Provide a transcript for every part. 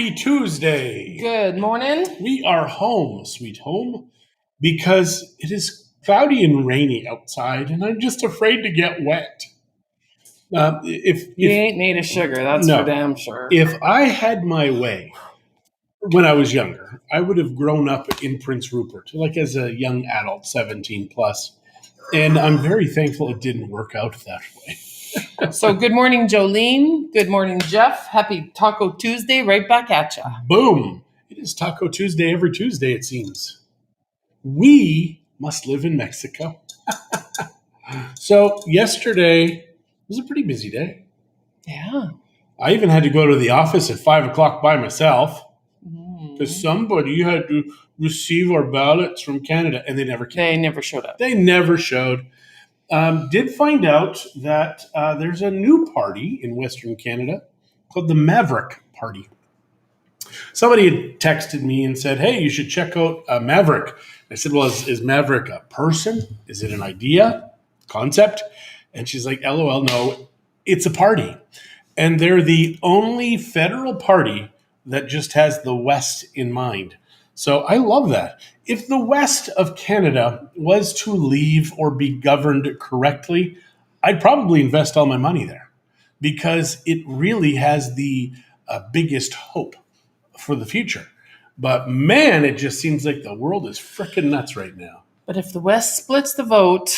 Happy Tuesday. Good morning. We are home, sweet home, because it is cloudy and rainy outside, and I'm just afraid to get wet. You ain't made of sugar, that's No. for damn sure. If I had my way when I was younger, I would have grown up in Prince Rupert, like as a young adult, 17 plus. And I'm very thankful it didn't work out that way. So good morning, Jolene. Good morning, Jeff. Happy Taco Tuesday. Right back at ya. Boom. It is Taco Tuesday every Tuesday, it seems. We must live in Mexico. So yesterday was a pretty busy day. Yeah. I even had to go to the office at 5 o'clock by myself because somebody had to receive our ballots from Canada, and they never came. They never showed up. They never showed. Did find out that there's a new party in Western Canada called the Maverick Party. Somebody had texted me and said, hey, you should check out Maverick. I said, well, is Maverick a person? Is it an idea? Concept? And she's like, LOL, no, it's a party. And they're the only federal party that just has the West in mind. So I love that. If the West of Canada was to leave or be governed correctly, I'd probably invest all my money there because it really has the biggest hope for the future. But man, it just seems like the world is freaking nuts right now. But if the West splits the vote,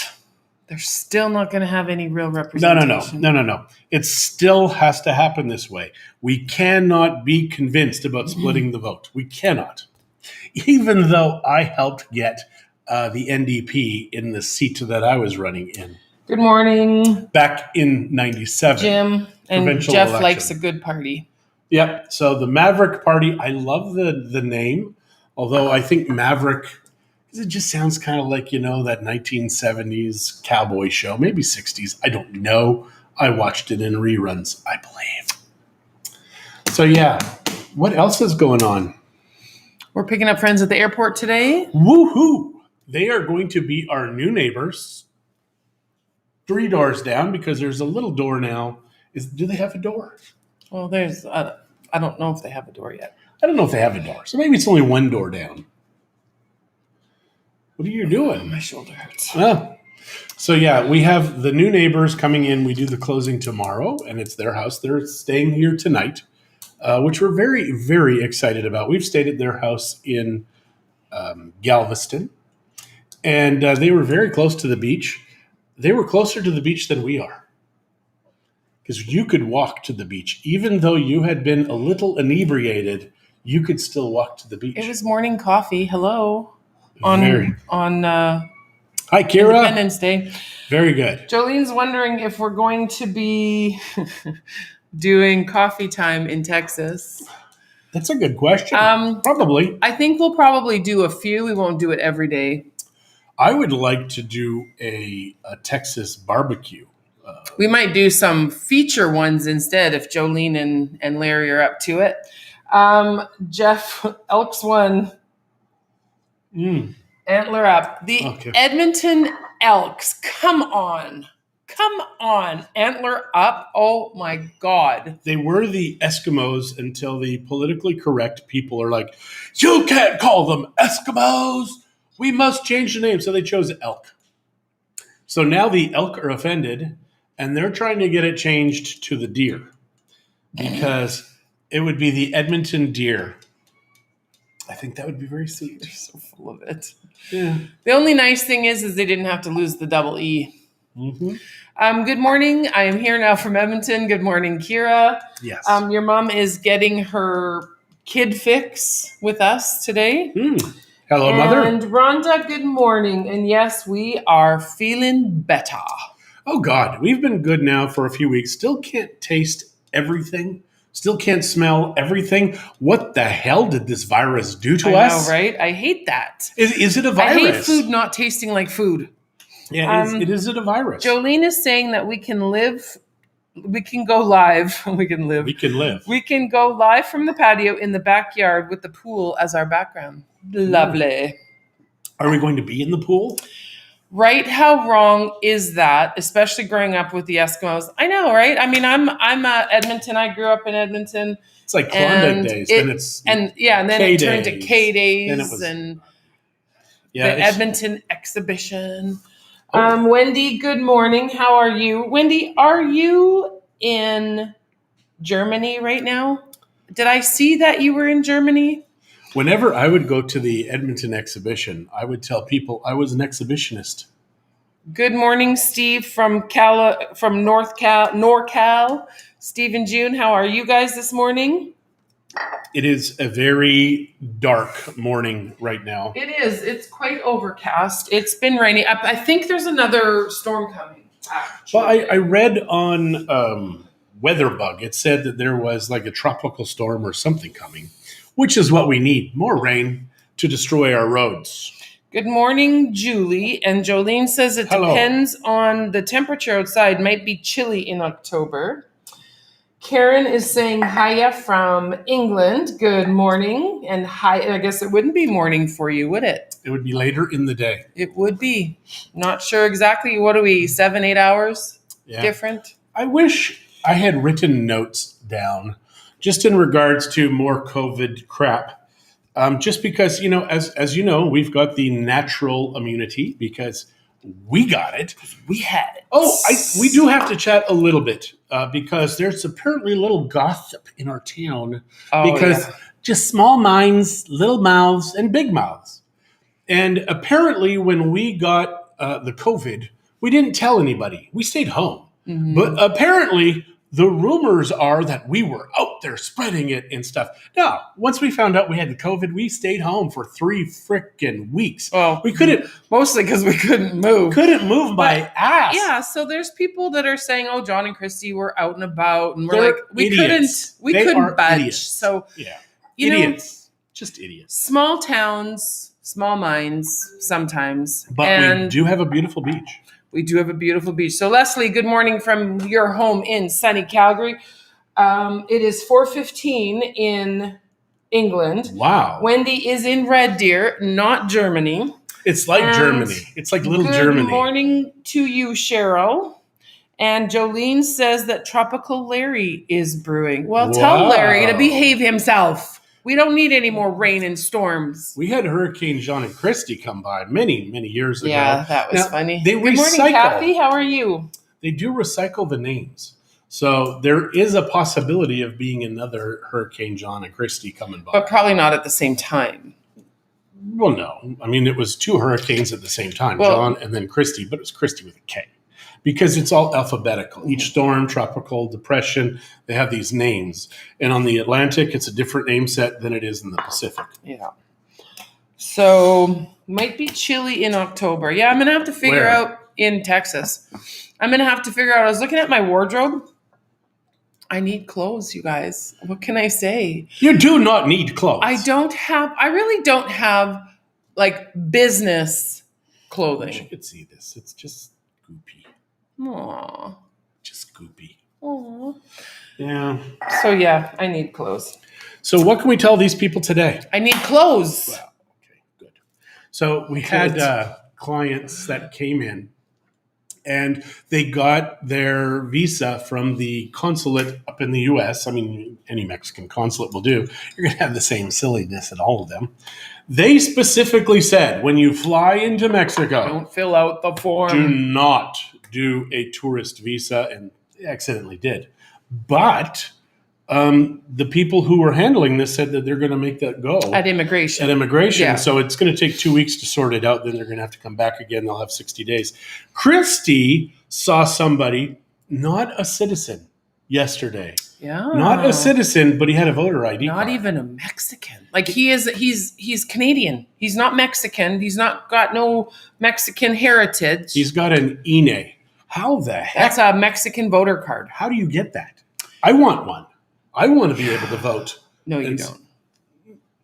they're still not going to have any real representation. No. It still has to happen this way. We cannot be convinced about splitting the vote. We cannot. Even though I helped get the NDP in the seat that I was running in. Good morning. Back in 97. Jim and Jeff election. likes a good party. Yep. So the Maverick Party, I love the name, although I think Maverick, it just sounds kind of like, that 1970s cowboy show, maybe 60s. I don't know. I watched it in reruns, I believe. So yeah, what else is going on? We're picking up friends at the airport today. Woohoo! They are going to be our new neighbors. 3 doors down because there's a little door now. Do they have a door? Well, there's, I don't know if they have a door yet. I don't know if they have a door. So maybe it's only 1 door down. What are you doing? My shoulder hurts. Oh. So yeah, we have the new neighbors coming in. We do the closing tomorrow, and it's their house. They're staying here tonight, which we're very, very excited about. We've stayed at their house in Galveston, and they were very close to the beach. They were closer to the beach than we are. Because you could walk to the beach. Even though you had been a little inebriated, you could still walk to the beach. It was morning coffee. Hello. On Hi, Kira. Independence Day. Very good. Jolene's wondering if we're going to be doing coffee time in Texas. That's a good question. Probably. I think we'll probably do a few. We won't do it every day. I would like to do a Texas barbecue. We might do some feature ones instead if Jolene and Larry are up to it. Jeff, Elks won. Antler up. The Edmonton Elks. Come on. Antler up. Oh my God. They were the Eskimos until the politically correct people are like, you can't call them Eskimos. We must change the name. So they chose elk. So now the elk are offended. And they're trying to get it changed to the deer because it would be the Edmonton deer. I think that would be very sweet. They're so full of it. Yeah. The only nice thing is they didn't have to lose the double E. Mm-hmm. Good morning. I am here now from Edmonton. Good morning, Kira. Yes. Your mom is getting her kid fix with us today. Hello, Mother. And Rhonda, good morning. And yes, we are feeling better. Oh, God. We've been good now for a few weeks. Still can't taste everything. Still can't smell everything. What the hell did this virus do to us? I know, right? I hate that. Is it a virus? I hate food not tasting like food. Yeah, is it a virus? Jolene is saying that we can live. We can go live. We can live. We can live. We can go live from the patio in the backyard with the pool as our background. Lovely. Are we going to be in the pool? Right? How wrong is that? Especially growing up with the Eskimos. I know, right? I mean, I'm Edmonton. I grew up in Edmonton. It's like Klondike days. Then it's and then it turned to K days, Then it was, and the Edmonton exhibition. Wendy, good morning. How are you? Wendy, are you in Germany right now? Did I see that you were in Germany? Whenever I would go to the Edmonton exhibition, I would tell people I was an exhibitionist. Good morning, Steve from NorCal. Steve and June, how are you guys this morning? It is a very dark morning right now. It is. It's quite overcast. It's been rainy. I think there's another storm coming. Well, I read on WeatherBug, it said that there was like a tropical storm or something coming, which is what we need. More rain to destroy our roads. Good morning, Julie. And Jolene says it depends on the temperature outside. Might be chilly in October. Karen is saying hiya from England. Good morning. And hi, I guess it wouldn't be morning for you, would it? It would be later in the day. It would be. Not sure exactly. What are we, 7-8 hours different? I wish I had written notes down just in regards to more COVID crap. Just because, as you know, we've got the natural immunity because we got it. We had it. Oh, we do have to chat a little bit because there's apparently a little gossip in our town because just small minds, little mouths, and big mouths. And apparently when we got the COVID, we didn't tell anybody. We stayed home. Mm-hmm. But apparently the rumors are that we were out there spreading it and stuff. Now, once we found out we had the COVID, we stayed home for 3 frickin' weeks. Well, we couldn't, mostly because we couldn't move. Couldn't move my ass. Yeah, so there's people that are saying, "Oh, John and Christie were out and about," and we're we couldn't budge. Idiots. So yeah, idiots, just idiots. Small towns, small minds, sometimes. But we do have a beautiful beach. We do have a beautiful beach. So Leslie, good morning from your home in sunny Calgary. It is 4:15 in England. Wow. Wendy is in Red Deer, not Germany. It's like Germany. It's like little Germany. Good morning to you, Cheryl. And Jolene says that Tropical Larry is brewing. Well, tell Larry to behave himself. We don't need any more rain and storms. We had Hurricane John and Christie come by many, many years ago. Yeah, that was funny. Good morning, Kathy. How are you? They do recycle the names. So there is a possibility of being another Hurricane John and Christie coming by. But probably not at the same time. Well, no. I mean, it was 2 hurricanes at the same time, John and then Christie, but it was Christie with a K. Because it's all alphabetical. Each storm, tropical, depression, they have these names. And on the Atlantic, it's a different name set than it is in the Pacific. Yeah. So, might be chilly in October. Yeah, I'm going to have to figure out in Texas. I'm going to have to figure out. I was looking at my wardrobe. I need clothes, you guys. What can I say? You do not need clothes. I really don't have, like, business clothing. You could see this. It's just goopy. Aww. Just goopy. Aww. Yeah. So, yeah, I need clothes. So what can we tell these people today? I need clothes. Well, okay, good. So we had clients that came in and they got their visa from the consulate up in the U.S. I mean, any Mexican consulate will do. You're going to have the same silliness at all of them. They specifically said, when you fly into Mexico, don't fill out the form. Do not do a tourist visa, and they accidentally did. But the people who were handling this said that they're going to make that go. At immigration. Yeah. So it's going to take 2 weeks to sort it out. Then they're going to have to come back again. They'll have 60 days. Christie saw somebody, not a citizen, yesterday. Yeah. Not a citizen, but he had a voter ID Not card. even a Mexican. Like he's Canadian. He's not Mexican. He's not got no Mexican heritage. He's got an INE. How the heck? That's a Mexican voter card. How do you get that? I want one. I want to be able to vote. No, you don't.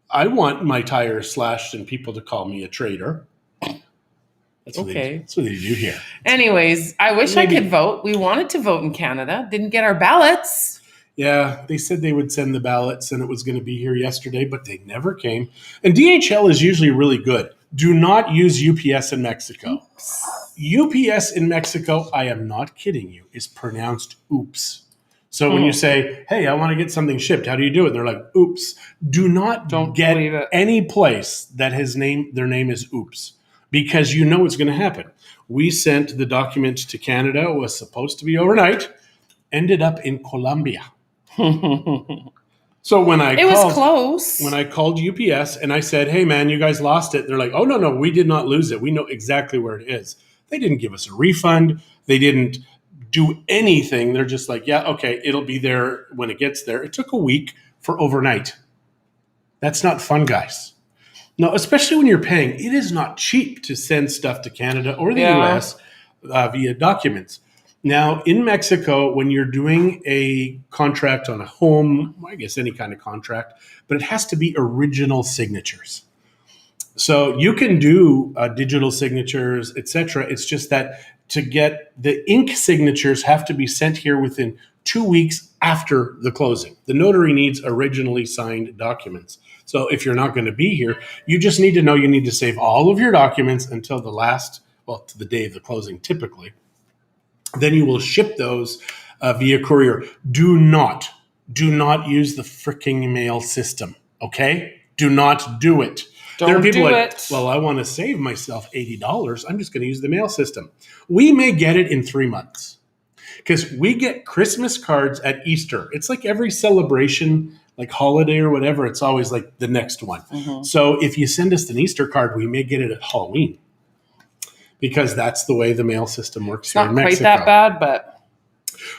I want my tires slashed and people to call me a traitor. That's what they do here. Anyways, I wish I could vote. We wanted to vote in Canada. Didn't get our ballots. Yeah, they said they would send the ballots and it was going to be here yesterday, but they never came. And DHL is usually really good. Do not use UPS in Mexico. Oops. UPS in Mexico, I am not kidding you, is pronounced oops. So when you say, hey, I want to get something shipped, how do you do it? They're like, oops. Do not Don't get believe it. any place that their name is oops, because you know what's going to happen. We sent the document to Canada. It was supposed to be overnight, ended up in Colombia. So when I called UPS and I said, hey man, you guys lost it. They're like, oh no, we did not lose it. We know exactly where it is. They didn't give us a refund. They didn't do anything. They're just like, yeah, okay, it'll be there when it gets there. It took a week for overnight. That's not fun, guys. No, especially when you're paying. It is not cheap to send stuff to Canada or the US via documents. Now, in Mexico, when you're doing a contract on a home, I guess any kind of contract, but it has to be original signatures. So you can do digital signatures, etc. It's just that to get the ink signatures have to be sent here within 2 weeks after the closing. The notary needs originally signed documents. So if you're not going to be here, you just need to know you need to save all of your documents until to the day of the closing typically. Then you will ship those via courier. Do not use the freaking mail system, okay? Do not do it. There are people well, I want to save myself $80. I'm just going to use the mail system. We may get it in 3 months because we get Christmas cards at Easter. It's like every celebration, like holiday or whatever, it's always like the next one. Mm-hmm. So if you send us an Easter card, we may get it at Halloween because that's the way the mail system works here in Mexico. It's not quite that bad, but...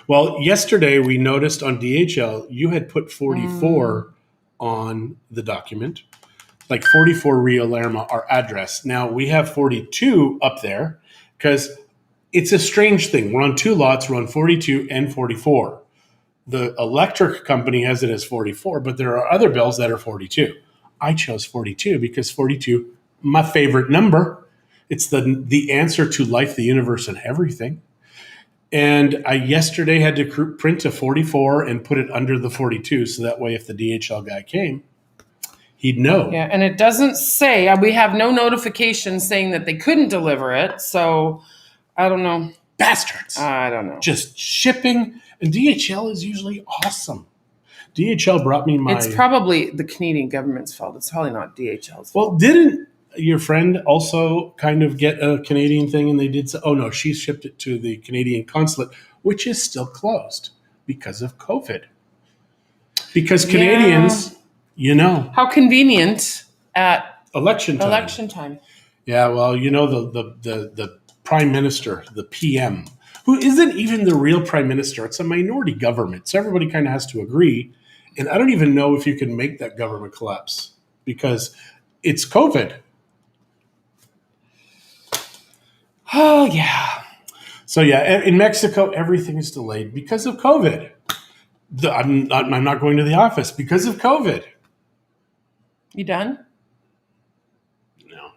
Well, yesterday we noticed on DHL, you had put 44 on the document. Like 44 Rio Lerma, our address. Now we have 42 up there because it's a strange thing. We're on 2 lots. We're on 42 and 44. The electric company has it as 44, but there are other bills that are 42. I chose 42 because 42, my favorite number. It's the answer to life, the universe, and everything. And I yesterday had to print a 44 and put it under the 42, so that way if the DHL guy came, he'd know. Yeah, and it doesn't say, we have no notification saying that they couldn't deliver it, so I don't know. Bastards. I don't know. Just shipping, and DHL is usually awesome. DHL brought me my... It's probably the Canadian government's fault. It's probably not DHL's fault. Well, didn't your friend also kind of get a Canadian thing and they did so? Oh, no, she shipped it to the Canadian consulate, which is still closed because of COVID. Because Canadians... You know. How convenient at election time. Yeah, well, you know, the prime minister, the PM, who isn't even the real prime minister. It's a minority government. So everybody kind of has to agree. And I don't even know if you can make that government collapse because it's COVID. Oh, yeah. So, yeah, in Mexico, everything is delayed because of COVID. I'm not going to the office because of COVID. You done? No,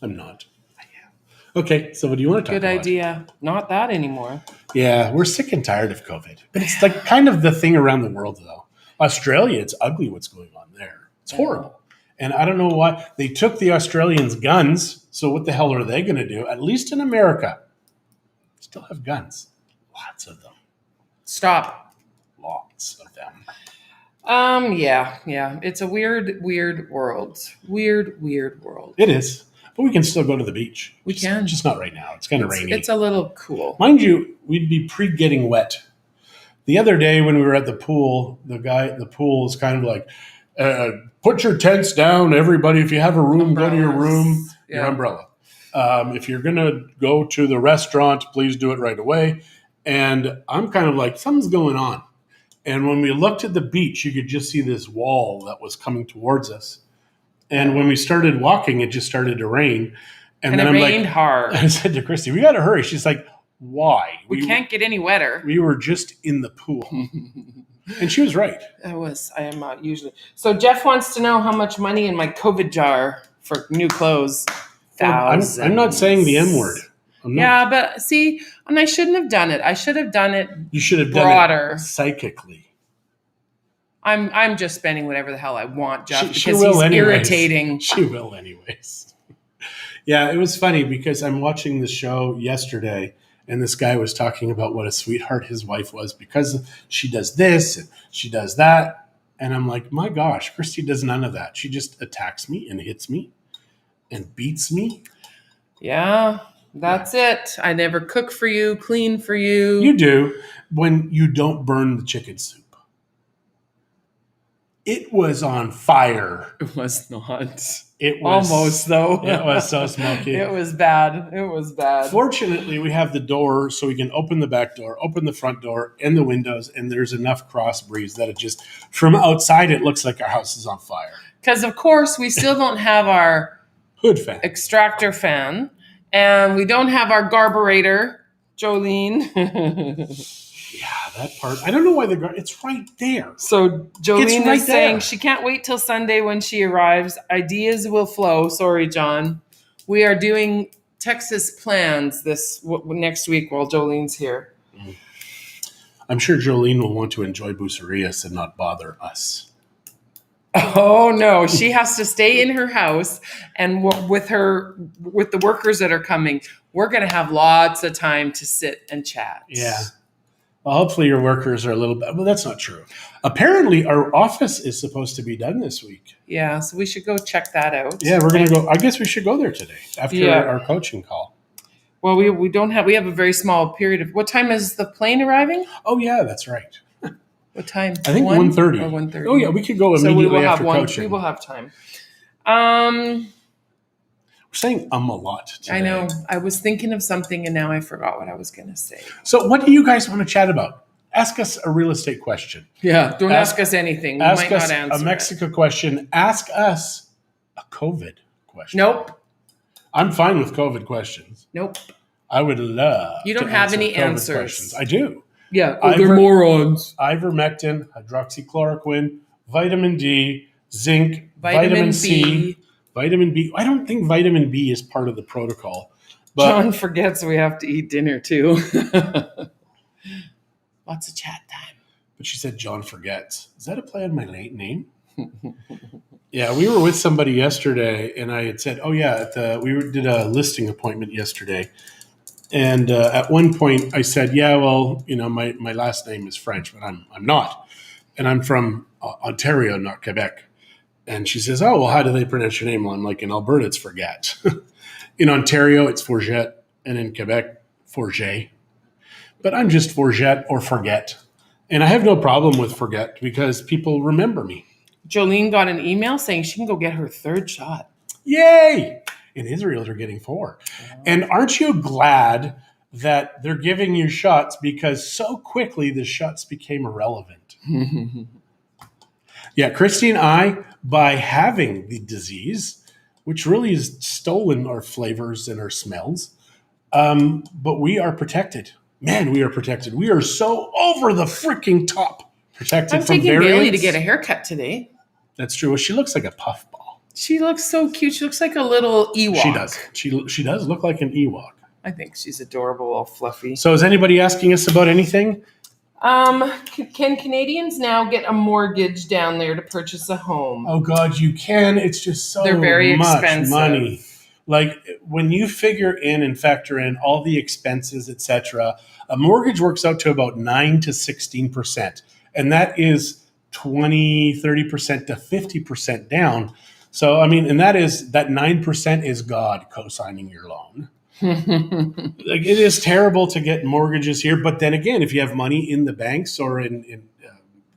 I'm not. I am. Okay, so what do you want to talk about? Good idea. Not that anymore. Yeah, we're sick and tired of COVID. But it's like kind of the thing around the world, though. Australia, it's ugly what's going on there. It's horrible. And I don't know why. They took the Australians' guns, so what the hell are they going to do? At least in America, still have guns. Lots of them. Stop. Lots of them. Yeah. It's a weird world. Weird world. It is. But we can still go to the beach. We can. Just not right now. It's kind of rainy. It's a little cool. Mind you, we'd be pre-getting wet. The other day when we were at the pool, the guy at the pool is kind of like, put your tents down, everybody. If you have a room, go to your room, your umbrella. If you're going to go to the restaurant, please do it right away. And I'm kind of like, something's going on. And when we looked at the beach, you could just see this wall that was coming towards us. And when we started walking, it just started to rain. And then it rained hard. I said to Christie, we got to hurry. She's like, why? We can't get any wetter. We were just in the pool. And she was right. I am usually. So Jeff wants to know how much money in my COVID jar for new clothes. Thousands. I'm not saying the M word. Yeah, but see, and I shouldn't have done it. I should have done it. You should have broader. Done it psychically. I'm just spending whatever the hell I want, Jeff, because he's irritating. She will anyways. Yeah, it was funny because I'm watching the show yesterday, And this guy was talking about what a sweetheart his wife was because she does this and she does that. And I'm like, my gosh, Christie does none of that. She just attacks me and hits me and beats me. Yeah, that's it. I never cook for you, clean for you. You do when you don't burn the chicken soup. It was on fire. It was not. It was almost, though. It was so smoky. It was bad. It was bad. Fortunately, we have the door so we can open the back door, open the front door and the windows, and there's enough cross breeze that it just, from outside, it looks like our house is on fire. Because, of course, we still don't have our hood fan, extractor fan, and we don't have our garburator, Jolene. Yeah, that part. I don't know why it's right there. So Jolene right is saying there. she can't wait till Sunday when she arrives. Ideas will flow. Sorry, John. We are doing Texas plans next week while Jolene's here. I'm sure Jolene will want to enjoy Bucerias and not bother us. Oh no, she has to stay in her house, and with the workers that are coming, we're going to have lots of time to sit and chat. Yeah. Well, hopefully your workers are a little bit, well, that's not true. Apparently our office is supposed to be done this week. Yeah, so we should go check that out. Yeah, we're going to go. I guess we should go there today after our coaching call. Well, we have a very small period of, what time is the plane arriving? Oh yeah, that's right. What time? I think 1:30. Or 1:30. Oh yeah, we could go immediately after coaching. We will have time. We're saying a lot today. I know. I was thinking of something and now I forgot what I was going to say. So what do you guys want to chat about? Ask us a real estate question. Yeah, don't ask us anything. We might not answer a Mexico question. Ask us a COVID question. Nope. I'm fine with COVID questions. Nope. I would love You don't have any COVID answers. questions. I do. Yeah, they're morons. Ivermectin, hydroxychloroquine, vitamin D, zinc, vitamin C, vitamin B. I don't think vitamin B is part of the protocol. But John forgets we have to eat dinner too. Lots of chat time. But she said John forgets. Is that a play on my late name? Yeah, we were with somebody yesterday, and I had said, "Oh yeah," we did a listing appointment yesterday, and at one point I said, "Yeah, well, my last name is French, but I'm not, and I'm from Ontario, not Quebec." And she says, "Oh, well, how do they pronounce your name?" Well, I'm like, in Alberta, it's Forget. In Ontario, it's Forget, and in Quebec, Forget. But I'm just Forget or Forget, and I have no problem with Forget because people remember me. Jolene got an email saying she can go get her third shot. Yay! In Israel, they're getting 4. Oh. And aren't you glad that they're giving you shots because so quickly the shots became irrelevant? Yeah, Christie and I, by having the disease, which really has stolen our flavors and our smells, but we are protected. Man, we are protected. We are so over the freaking top protected from variants. I'm taking Bailey to get a haircut today. That's true. Well, she looks like a puffball. She looks so cute. She looks like a little Ewok. She does. She does look like an Ewok. I think she's adorable, all fluffy. So is anybody asking us about anything? Can Canadians now get a mortgage down there to purchase a home? Oh God, you can. It's just so They're very much expensive. money. Like when you figure in and factor in all the expenses, etc., a mortgage works out to about 9 to 16%. And that is 20, 30% to 50% down. So, I mean, and that 9% is God co-signing your loan. Like, it is terrible to get mortgages here. But then again, if you have money in the banks or in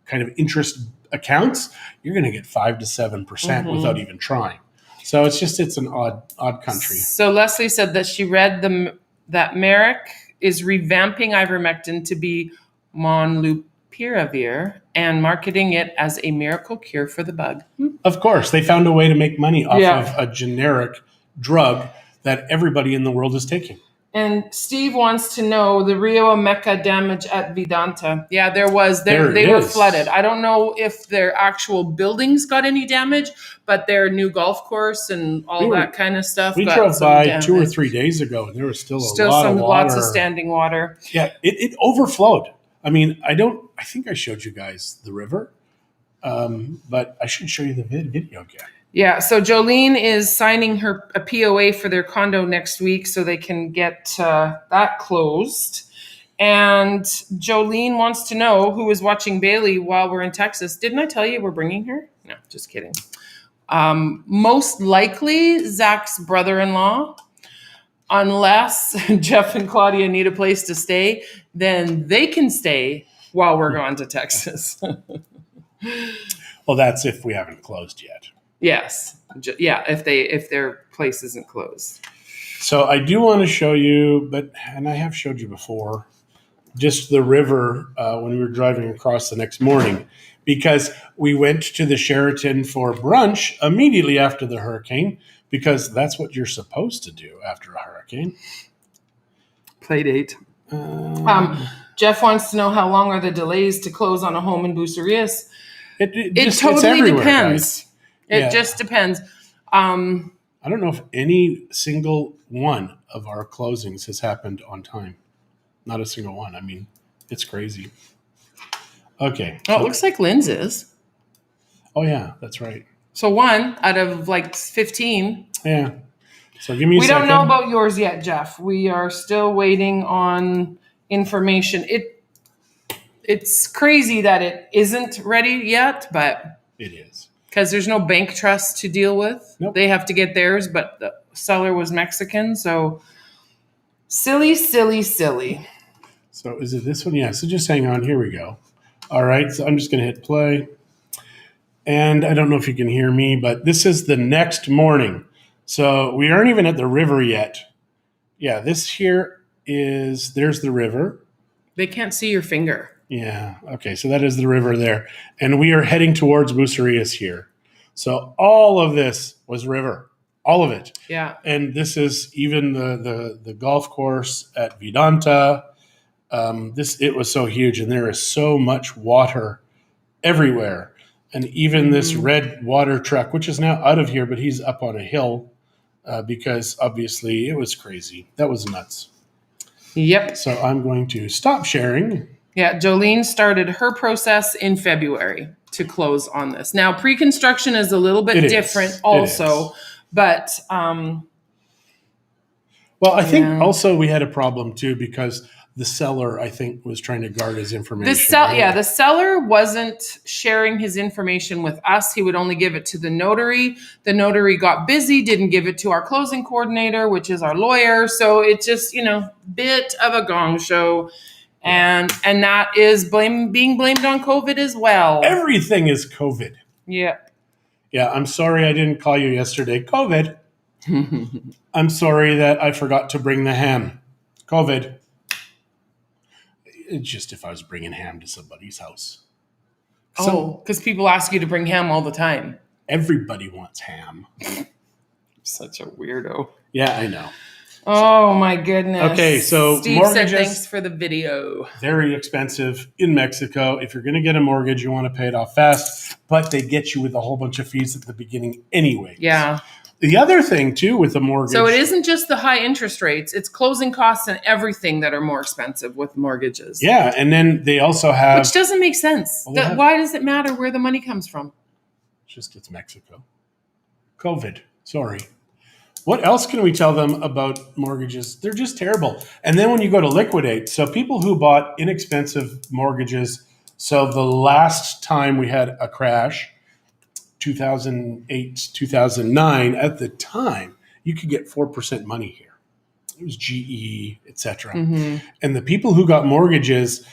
kind of interest accounts, you're going to get 5 to 7% without even trying. So it's an odd country. So Leslie said that she read that Merrick is revamping ivermectin to be Molnupiravir and marketing it as a miracle cure for the bug. Of course, they found a way to make money off of a generic drug that everybody in the world is taking. And Steve wants to know the Rio Mecca damage at Vedanta. Yeah, there was. They were flooded. I don't know if their actual buildings got any damage, but their new golf course and all that kind of stuff. We drove by 2 or 3 days ago, and there was still a lot of water. Lots of standing water. Yeah, it overflowed. I mean, I think I showed you guys the river, but I should show you the video again. Yeah, so Jolene is signing a POA for their condo next week so they can get that closed. And Jolene wants to know who is watching Bailey while we're in Texas. Didn't I tell you we're bringing her? No, just kidding. Most likely Zach's brother-in-law, unless Jeff and Claudia need a place to stay, then they can stay while we're going to Texas. Well, that's if we haven't closed yet. Yes. Yeah, if their place isn't closed. So I do want to show you, and I have showed you before, just the river when we were driving across the next morning, because we went to the Sheraton for brunch immediately after the hurricane, because that's what you're supposed to do after a hurricane. Play date. Jeff wants to know how long are the delays to close on a home in Bucerias. It totally depends. It just depends. I don't know if any single one of our closings has happened on time. Not a single one. I mean, it's crazy. Okay. Well, it looks like Lynn's is. Oh, yeah, that's right. So 1 out of like 15. Yeah. So give me a second. We don't know about yours yet, Jeff. We are still waiting on information. It's crazy that it isn't ready yet, but it is. Because there's no bank trust to deal with. Nope. They have to get theirs, but the seller was Mexican, so silly. So is it this one? Yeah, so just hang on. Here we go. All right, so I'm just going to hit play. And I don't know if you can hear me, but this is the next morning. So we aren't even at the river yet. Yeah, this here there's the river. They can't see your finger. Yeah, okay, so that is the river there. And we are heading towards Bucerias here. So all of this was river, all of it. Yeah. And this is even the golf course at Vidanta. It was so huge, and there is so much water everywhere. And even this red water truck, which is now out of here, but he's up on a hill because obviously it was crazy. That was nuts. Yep. So I'm going to stop sharing. Yeah, Jolene started her process in February to close on this. Now, pre-construction is a little bit different also, but... well, I think also we had a problem too because the seller, I think, was trying to guard his information. The seller wasn't sharing his information with us. He would only give it to the notary. The notary got busy, didn't give it to our closing coordinator, which is our lawyer. So it's just, bit of a gong show. And that is being blamed on COVID as well. Everything is COVID. Yeah. Yeah, I'm sorry I didn't call you yesterday. COVID. I'm sorry that I forgot to bring the ham. COVID. It's just if I was bringing ham to somebody's house. Because people ask you to bring ham all the time. Everybody wants ham. Such a weirdo. Yeah, I know. Oh, my goodness. Okay, so Steve mortgages, said thanks for the video. Very expensive in Mexico. If you're going to get a mortgage, you want to pay it off fast, but they get you with a whole bunch of fees at the beginning anyway. Yeah. The other thing, too, with the mortgage... So it isn't just the high interest rates. It's closing costs and everything that are more expensive with mortgages. Yeah, and then they also have... Which doesn't make sense. Why does it matter where the money comes from? It's Mexico. COVID. Sorry. What else can we tell them about mortgages? They're just terrible. And then when you go to liquidate, so people who bought inexpensive mortgages, so the last time we had a crash... 2008, 2009, at the time, you could get 4% money here. It was GE, etc. Mm-hmm. And the people who got mortgages,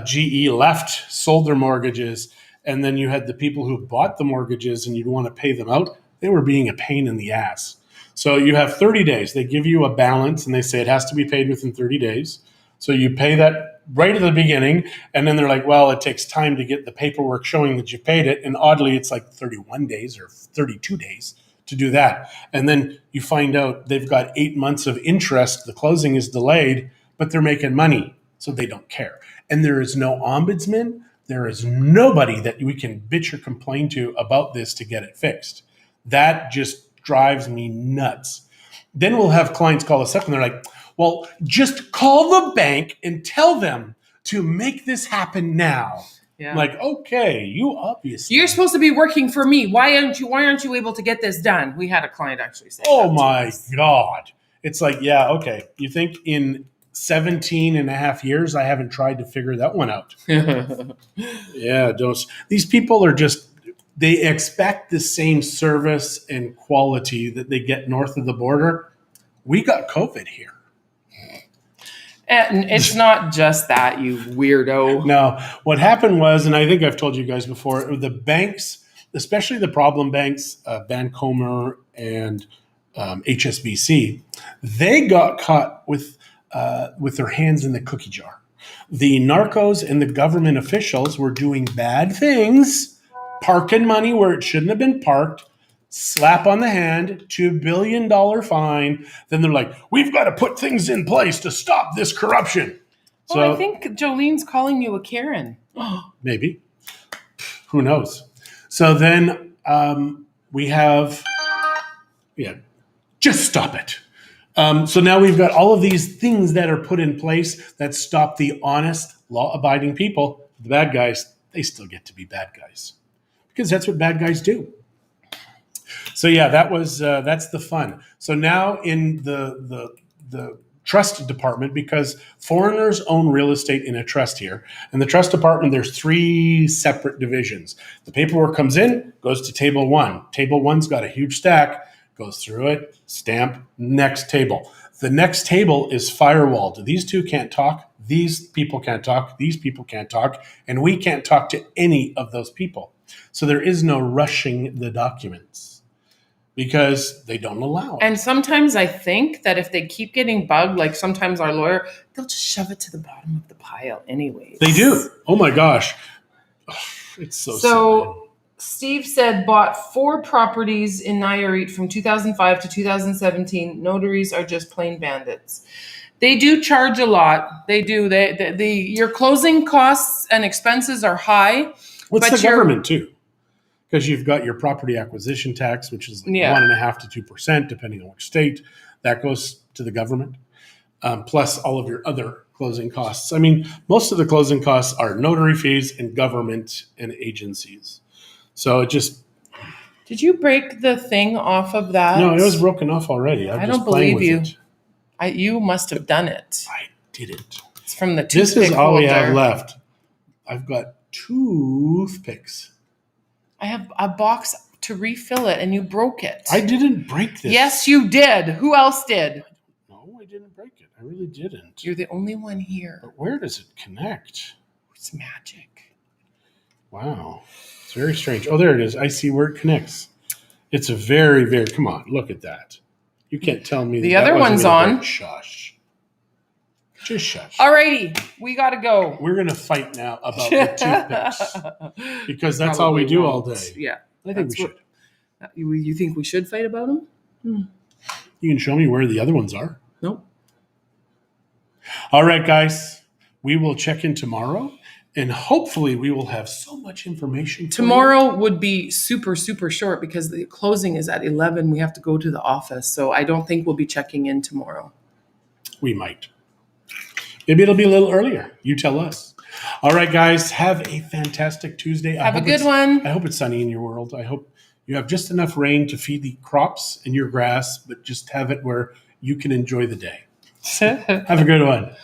GE left, sold their mortgages, and then you had the people who bought the mortgages and you'd want to pay them out. They were being a pain in the ass. So you have 30 days. They give you a balance and they say it has to be paid within 30 days. So you pay that right at the beginning, and then they're like, well, it takes time to get the paperwork showing that you paid it, and oddly, it's like 31 days or 32 days to do that. And then you find out they've got 8 months of interest, the closing is delayed, but they're making money, so they don't care. And there is no ombudsman, there is nobody that we can bitch or complain to about this to get it fixed. That just drives me nuts. Then we'll have clients call us up and they're like, well, just call the bank and tell them to make this happen now. Yeah. Like, okay, you obviously. You're supposed to be working for me. Why aren't you able to get this done? We had a client actually say Oh that to my us. God. It's like, yeah, okay. You think in 17 and a half years, I haven't tried to figure that one out. Yeah, these people are just, they expect the same service and quality that they get north of the border. We got COVID here. And it's not just that, you weirdo. No, what happened was, and I think I've told you guys before, the banks, especially the problem banks, Bancomer and HSBC, they got caught with their hands in the cookie jar. The narcos and the government officials were doing bad things, parking money where it shouldn't have been parked, slap on the hand, $2 billion fine. Then they're like, we've got to put things in place to stop this corruption. Well, I think Jolene's calling you a Karen. Maybe. Who knows? So then we have, just stop it. So now we've got all of these things that are put in place that stop the honest, law-abiding people. The bad guys, they still get to be bad guys because that's what bad guys do. So yeah, that's the fun. So now in the trust department, because foreigners own real estate in a trust here, and the trust department, there's 3 separate divisions. The paperwork comes in, goes to table 1. Table 1's got a huge stack, goes through it, stamp, next table. The next table is firewalled. These 2 can't talk. These people can't talk. These people can't talk. And we can't talk to any of those people. So there is no rushing the documents because they don't allow it. And sometimes I think that if they keep getting bugged, like sometimes our lawyer, they'll just shove it to the bottom of the pile anyways. They do. Oh my gosh. It's so sad. Steve said bought 4 properties in Nayarit from 2005 to 2017. Notaries are just plain bandits. They do charge a lot. They do. Your closing costs and expenses are high. What's the government too? Because you've got your property acquisition tax, which is like 1.5% to 2%, depending on which state. That goes to the government, plus all of your other closing costs. I mean, most of the closing costs are notary fees and government and agencies. So it just... Did you break the thing off of that? No, it was broken off already. I don't believe you. You must have done it. I didn't. It's from the toothpick This is all holder. we have left. I've got toothpicks. I have a box to refill it, and you broke it. I didn't break this. Yes, you did. Who else did? No, I didn't break it. I really didn't. You're the only one here. But where does it connect? It's magic. Wow. It's very strange. Oh, there it is. I see where it connects. It's a very, very... Come on, look at that. You can't tell me the other one's on. Shush. Just shush. Alrighty, we gotta go. We're gonna fight now about the toothpicks because that's all we do all day. Yeah, I think we should. You think we should fight about them? You can show me where the other ones are. Nope. All right, guys. We will check in tomorrow, and hopefully we will have so much information. Tomorrow would be super, super short because the closing is at 11. We have to go to the office, so I don't think we'll be checking in tomorrow. We might. Maybe it'll be a little earlier. You tell us. All right, guys. Have a fantastic Tuesday. Have a good one. I hope it's sunny in your world. I hope you have just enough rain to feed the crops and your grass, but just have it where you can enjoy the day. Have a good one.